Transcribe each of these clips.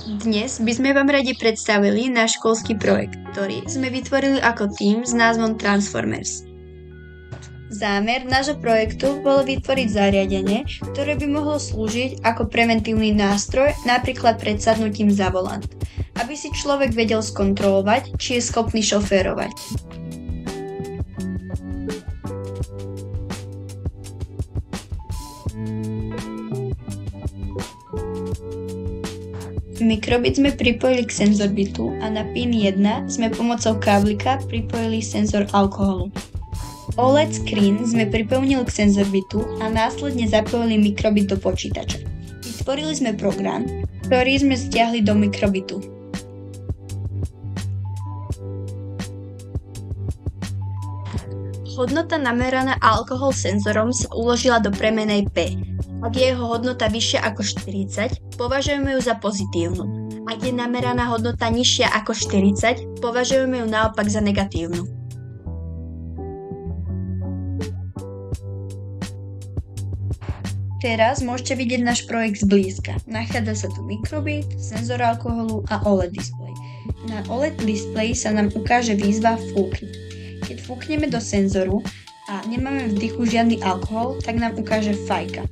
Dnes by sme vám radi predstavili náš školský projekt, ktorý sme vytvorili ako tím s názvom Transformers. Zámer nášho projektu bolo vytvoriť zariadenie, ktoré by mohlo slúžiť ako preventívny nástroj, napríklad pred sadnutím za volant, aby si človek vedel skontrolovať, či je schopný šoférovať. Mikrobit sme pripojili k senzorbitu a na pin 1 sme pomocou káblika pripojili senzor alkoholu. OLED screen sme pripevnili k senzorbitu a následne zapojili mikrobit do počítača. Vytvorili sme program, ktorý sme stiahli do mikrobitu. Hodnota nameraná alkohol senzorom sa uložila do premenej P. Ak je jeho hodnota vyššia ako 40, považujeme ju za pozitívnu. Ak je nameraná hodnota nižšia ako 40, považujeme ju naopak za negatívnu. Teraz môžete vidieť náš projekt zblízka. Nachádza sa tu mikrobit, senzor alkoholu a OLED displej. Na OLED displeji sa nám ukáže výzva fúkni. Keď fúkneme do senzoru a nemáme v dychu žiadny alkohol, tak nám ukáže fajka.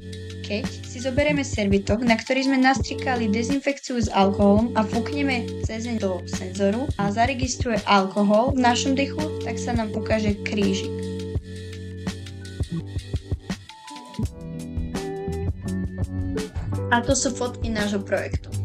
Keď si zoberieme servitok, na ktorý sme nastrikali dezinfekciu s alkoholom a fúkneme cez ne do senzoru a zaregistruje alkohol v našom dychu, tak sa nám ukáže krížik. A to sú fotky nášho projektu.